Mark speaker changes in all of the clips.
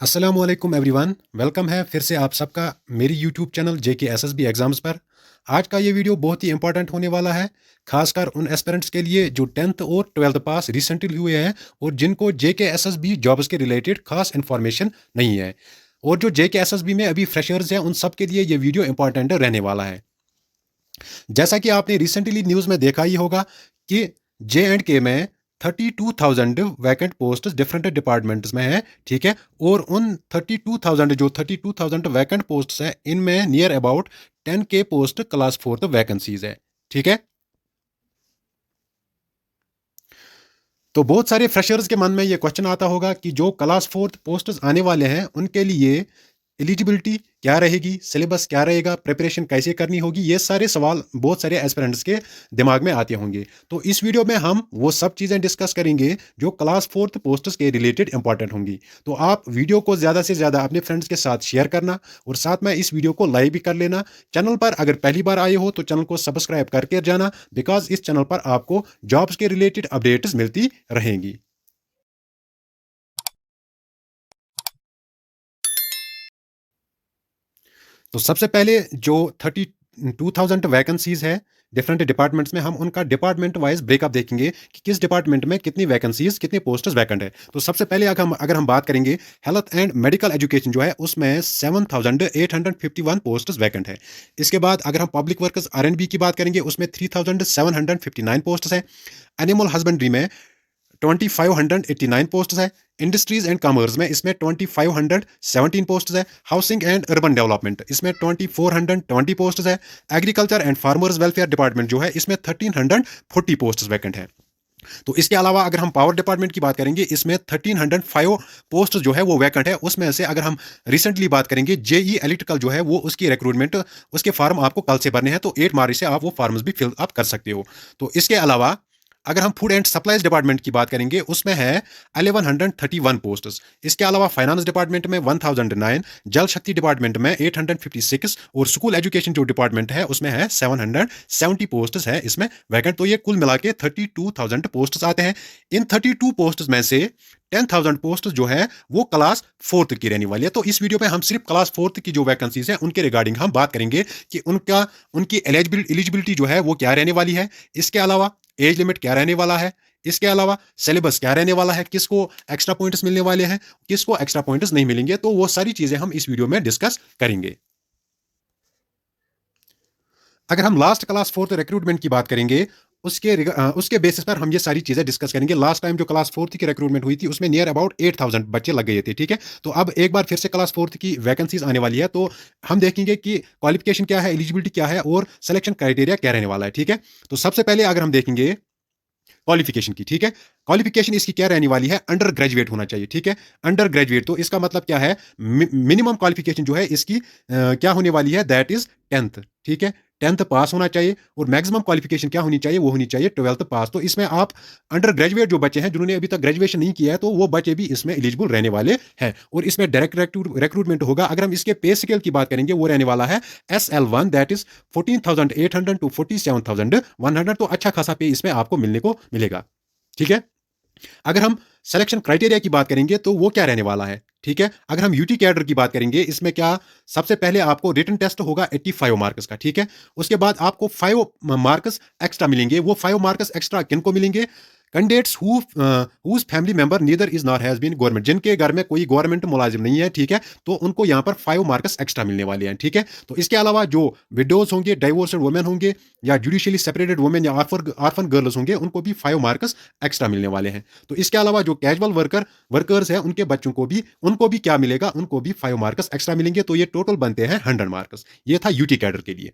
Speaker 1: अस्सलामुअलैकुम everyone, welcome है फिर से आप सबका मेरी यूट्यूब चैनल जेके एसएसबी एग्ज़ाम्स पर। आज का ये वीडियो बहुत ही इंपॉर्टेंट होने वाला है, खासकर उन एस्पिरेंट्स के लिए जो 10th और 12th पास रिसेंटली हुए हैं और जिनको जेके एसएसबी जॉब्स के रिलेटेड खास इन्फॉर्मेशन नहीं है। और जो जेके एसएसबी में अभी फ्रेशर्स हैं उन सब के लिए ये वीडियो इंपॉर्टेंट रहने वाला है। जैसा कि आपने रिसेंटली न्यूज़ में देखा ही होगा कि जे एंड के में 32,000 वैकेंट पोस्ट डिफरेंट डिपार्टमेंट्स में है। ठीक है, और उन 32,000 वैकेंट पोस्ट हैं, इनमें near about 10K post class fourth vacancies है। ठीक है, तो बहुत सारे फ्रेशर्स के मन में ये क्वेश्चन आता होगा कि जो क्लास फोर्थ पोस्ट आने वाले हैं उनके लिए एलिजिबिलिटी क्या रहेगी, सिलेबस क्या रहेगा, प्रिपरेशन कैसे करनी होगी, ये सारे सवाल बहुत सारे एस्पिरेंट्स के दिमाग में आते होंगे। तो इस वीडियो में हम वो सब चीज़ें डिस्कस करेंगे जो क्लास फोर्थ पोस्ट्स के रिलेटेड इंपॉर्टेंट होंगी। तो आप वीडियो को ज़्यादा से ज़्यादा अपने फ्रेंड्स के साथ शेयर करना और साथ में इस वीडियो को लाइक भी कर लेना। चैनल पर अगर पहली बार आए हो तो चैनल को सब्सक्राइब करके जाना, बिकॉज इस चैनल पर आपको जॉब्स के रिलेटेड अपडेट्स मिलती रहेंगी। तो सबसे पहले जो 32,000 वैकेंसीज है डिफरेंट डिपार्टमेंट्स में, हम उनका डिपार्टमेंट वाइज ब्रेकअप देखेंगे कि किस डिपार्टमेंट में कितनी वैकेंसीज, कितने पोस्ट्स वैकेंट है। तो सबसे पहले अगर हम बात करेंगे हेल्थ एंड मेडिकल एजुकेशन जो है उसमें 7,851 पोस्ट्स वैकेंट है। इसके बाद अगर हम पब्लिक वर्कर्स आरएनबी की बात करेंगे उसमें 3,759 पोस्ट्स है। एनिमल हस्बेंड्री में 2,589 पोस्ट है। इंडस्ट्रीज एंड कॉमर्स में इसमें 2,517 पोस्ट है। हाउसिंग एंड अर्बन डेवलपमेंट इसमें 2,420 पोस्ट है। Agriculture and farmers welfare department जो है इसमें 1,340 पोस्ट वैकेंट है। तो इसके अलावा अगर हम पावर डिपार्टमेंट की बात करेंगे इसमें 1,305 पोस्ट जो है वो वैकेंट है। उसमें से अगर हम रिसेंटली बात करेंगे जेई इलेक्ट्रिकल जो है वो उसकी रिक्रूटमेंट, उसके फॉर्म आपको कल से भरने हैं, तो 8 मार्च से आप वो फॉर्म्स भी फिल अप कर सकते हो। तो इसके अलावा अगर हम फूड एंड सप्लाईज डिपार्टमेंट की बात करेंगे उसमें है 1131 पोस्ट्स। इसके अलावा फाइनेंस डिपार्टमेंट में 1009, जल शक्ति डिपार्टमेंट में 856 और स्कूल एजुकेशन जो डिपार्टमेंट है उसमें है 770 पोस्ट्स है इसमें वैकेंट। तो ये कुल मिला के 32,000 पोस्ट्स आते हैं। इन 32 पोस्ट्स में से 10,000 पोस्ट जो है वो क्लास फोर्थ की रहने वाली है। तो इस वीडियो में हम सिर्फ क्लास फोर्थ की जो वैकेंसीज हैं उनके रिगार्डिंग हम बात करेंगे कि उनकी एलिजिबिलिटी जो है वो क्या रहने वाली है। इसके अलावा एज लिमिट क्या रहने वाला है। इसके अलावा सिलेबस क्या रहने वाला है, किसको एक्स्ट्रा पॉइंट्स मिलने वाले हैं, किसको एक्स्ट्रा पॉइंट्स नहीं मिलेंगे। तो वो सारी चीजें हम इस वीडियो में डिस्कस करेंगे। अगर हम लास्ट क्लास फोर्थ रिक्रूटमेंट की बात करेंगे उसके बेसिस पर हम ये सारी चीजें डिस्कस करेंगे। लास्ट टाइम जो क्लास फोर्थ की रिक्रूटमेंट हुई थी उसमें नियर अबाउट 8,000 बच्चे लग गए थे। ठीक है, तो अब एक बार फिर से क्लास फोर्थ की वैकेंसीज आने वाली है। तो हम देखेंगे कि क्वालिफिकेशन क्या है, एलिजिबिलिटी क्या है और सिलेक्शन क्राइटेरिया क्या रहने वाला है। ठीक है, तो सबसे पहले अगर हम देखेंगे क्वालिफिकेशन की, ठीक है, क्वालिफिकेशन इसकी क्या रहने वाली है, अंडर ग्रेजुएट होना चाहिए। ठीक है, अंडर ग्रेजुएट, तो इसका मतलब क्या है, मिनिमम क्वालिफिकेशन जो है इसकी क्या होने वाली है, दैट इज 10th। ठीक है, 10th पास होना चाहिए और मैक्सिमम क्वालिफिकेशन क्या होनी चाहिए, वो होनी चाहिए 12th पास। तो इसमें आप अंडर ग्रेजुएट जो बच्चे हैं जिन्होंने अभी तक ग्रेजुएशन नहीं किया है तो वो बच्चे भी इसमें एलिजिबल रहने वाले हैं और इसमें डायरेक्ट रिक्रूटमेंट होगा। अगर हम इसके पे स्केल की बात करेंगे वो रहने वाला है SL1, दैट इज 14,800 टू 47,100। तो अच्छा खासा पे इसमें आपको मिलने को मिलेगा। ठीक है, अगर हम सिलेक्शन क्राइटेरिया की बात करेंगे तो वो क्या रहने वाला है। ठीक है, अगर हम यूटी कैडर की बात करेंगे इसमें क्या, सबसे पहले आपको रिटन टेस्ट होगा 85 मार्क्स का। ठीक है, उसके बाद आपको 5 मार्क्स एक्स्ट्रा मिलेंगे। वो 5 मार्क्स एक्स्ट्रा किन को मिलेंगे, candidates whose family member neither is nor has been government, जिनके घर में कोई गवर्नमेंट मुलाजिम नहीं है। ठीक है, तो उनको यहाँ पर 5 मार्क्स एक्स्ट्रा मिलने वाले हैं। ठीक है, तो इसके अलावा जो विडोज होंगे, डाइवोर्स्ड वुमेन होंगे या जुडिशियली सेपरेटेड वुमेन या आर्फन गर्ल्स होंगे उनको भी 5 मार्क्स एक्स्ट्रा मिलने वाले हैं। तो इसके अलावा जो कैजुअल वर्कर्स हैं उनके बच्चों को भी, उनको भी क्या मिलेगा, उनको भी 5 मार्क्स एक्स्ट्रा मिलेंगे। तो ये टोटल बनते हैं 100 मार्क्स। ये था यूटी कैडर के लिए।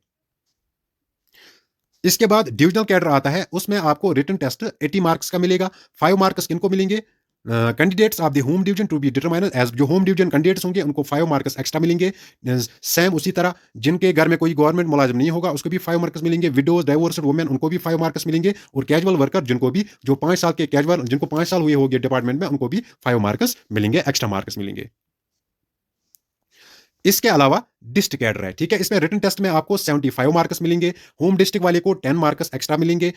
Speaker 1: इसके बाद डिविजनल कैडर आता है, उसमें आपको रिटन टेस्ट 80 मार्क्स का मिलेगा। 5 मार्क्स किनको मिलेंगे, candidates of the home division to be determined as, जो होम डिवीजन कैंडिडेट्स होंगे उनको 5 मार्क्स एक्स्ट्रा मिलेंगे। सेम उसी तरह जिनके घर में कोई गवर्नमेंट मुलाजिम नहीं होगा उसको भी 5 मार्क्स मिलेंगे। विडोज डाइवोर्स्ड वुमेन उनको भी 5 मार्क्स मिलेंगे और कैजुअल वर्कर जिनको भी, जो 5 साल के कैजुअल, जिनको 5 साल हुए होंगे डिपार्टमेंट में, उनको भी 5 मार्क्स मिलेंगे, एक्स्ट्रा मार्क्स मिलेंगे। इसके अलावा डिस्ट्रिक्ट कैडर है, ठीक है। इसमें रिटन टेस्ट में आपको 75 मार्क्स मिलेंगे, होम डिस्ट्रिक्ट वाले को 10 मार्क्स एक्स्ट्रा मिलेंगे।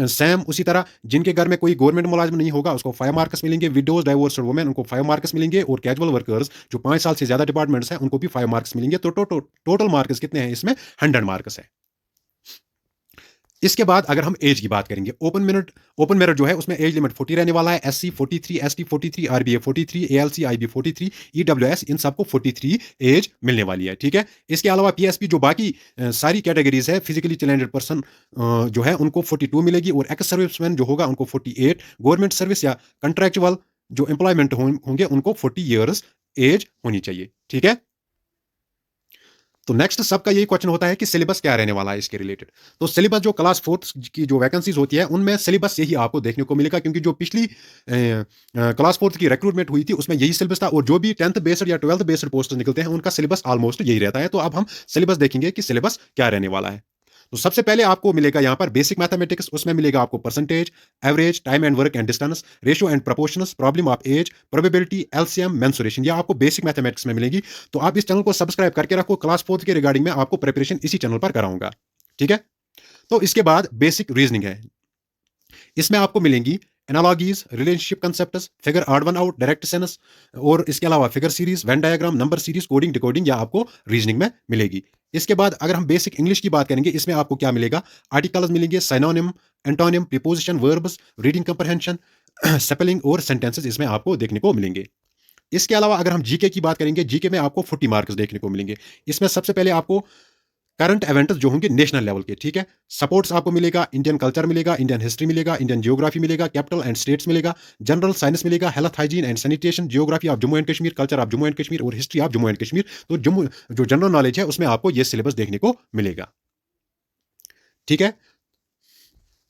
Speaker 1: सेम उसी तरह जिनके घर में कोई गवर्नमेंट मुलाजिम नहीं होगा उसको 5 मार्क्स मिलेंगे, विडोज डाइवोर्स वुमेन उनको 5 मार्क्स मिलेंगे, और कैजुअल वर्कर्स जो 5 साल से ज्यादा डिपार्टमेंट्स हैं उनको भी 5 मार्क्स मिलेंगे। तो टोटल मार्क्स कितने हैं इसमें? 100 मार्क्स है। इसके बाद अगर हम एज की बात करेंगे, ओपन मेरिट जो है उसमें एज लिमिट 40 रहने वाला है। एससी 43, एसटी 43, आरबीए 43, एएलसी आईबी 43, ईडब्ल्यूएस इन सबको 43 एज मिलने वाली है, ठीक है। इसके अलावा पीएसपी जो बाकी सारी कैटेगरीज है, फिजिकली चैलेंज्ड पर्सन जो है उनको 42 मिलेगी, और एक्स सर्विसमैन जो होगा उनको 48, गवर्नमेंट सर्विस या कंट्रेक्चुअल जो एम्प्लॉयमेंट होंगे उनको 40 ईयर्स एज होनी चाहिए, ठीक है। तो नेक्स्ट सबका यही क्वेश्चन होता है कि सिलेबस क्या रहने वाला है इसके रिलेटेड। तो सिलेबस जो क्लास फोर्थ की जो वैकेंसीज होती है उनमें सिलेबस यही आपको देखने को मिलेगा, क्योंकि जो पिछली क्लास फोर्थ की रिक्रूटमेंट हुई थी उसमें यही सिलेबस था, और जो भी 10th बेस्ड या 12th बेस्ड पोस्ट निकलते हैं उनका सिलेबस ऑलमोस्ट यही रहता है। तो अब हम सिलेबस देखेंगे कि सिलेबस क्या रहने वाला है। तो सबसे पहले आपको मिलेगा यहाँ पर बेसिक मैथमेटिक्स, उसमें मिलेगा आपको percentage, average, time and work and distance, ratio and proportions, problem of age, probability, LCM, mensuration, ये आपको बेसिक मैथमेटिक्स में मिलेगी। तो आप इस चैनल को सब्सक्राइब करके रखो, क्लास फोर्थ के रिगार्डिंग में आपको प्रिपरेशन इसी चैनल पर कराऊंगा, ठीक है। तो इसके बाद बेसिक रीजनिंग है, इसमें आपको मिलेंगी analogies, relationship concepts, figure odd one out, direct sense, और इसके अलावा figure series, Venn diagram, number series, coding, decoding, या आपको रीजनिंग में मिलेगी। इसके बाद अगर हम बेसिक इंग्लिश की बात करेंगे, इसमें आपको क्या मिलेगा? आर्टिकल्स मिलेंगे, synonym, antonym, preposition, verbs, reading comprehension, spelling और सेंटेंसेस इसमें आपको देखने को मिलेंगे। इसके अलावा अगर हम जीके की बात करेंगे, जीके में आपको 40 मार्क्स देखने को मिलेंगे। इसमें सबसे पहले आपको करंट इवेंट्स जो होंगे नेशनल लेवल के, ठीक है। सपोर्ट्स आपको मिलेगा, इंडियन कल्चर मिलेगा, इंडियन हिस्ट्री मिलेगा, इंडियन जियोग्राफी मिलेगा, कैपिटल एंड स्टेट्स मिलेगा, जनरल साइंस मिलेगा, health hygiene and sanitation, geography of Jammu and Kashmir, culture of Jammu and Kashmir, और history of Jammu and Kashmir. तो जम्मू जो जनरल नॉलेज है उसमें आपको ये सिलेबस देखने को मिलेगा, ठीक है।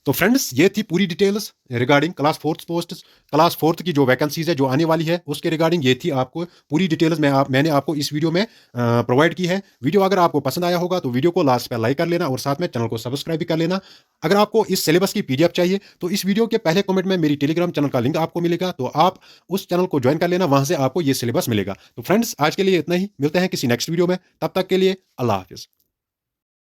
Speaker 1: तो फ्रेंड्स ये थी पूरी डिटेल्स रिगार्डिंग क्लास फोर्थ की जो वैकेंसीज है जो आने वाली है उसके रिगार्डिंग ये थी आपको पूरी डिटेल्स मैंने आपको इस वीडियो में प्रोवाइड की है। वीडियो अगर आपको पसंद आया होगा तो वीडियो को लास्ट पे लाइक कर लेना, और साथ में चैनल को सब्सक्राइब भी कर लेना। अगर आपको इस सिलेबस की पीडीएफ चाहिए तो इस वीडियो के पहले कमेंट में मेरी टेलीग्राम चैनल का लिंक आपको मिलेगा, तो आप उस चैनल को ज्वाइन कर लेना, वहां से आपको ये सिलेबस मिलेगा। तो फ्रेंड्स आज के लिए इतना ही, मिलते हैं किसी नेक्स्ट वीडियो में, तब तक के लिए अल्लाह हाफिज।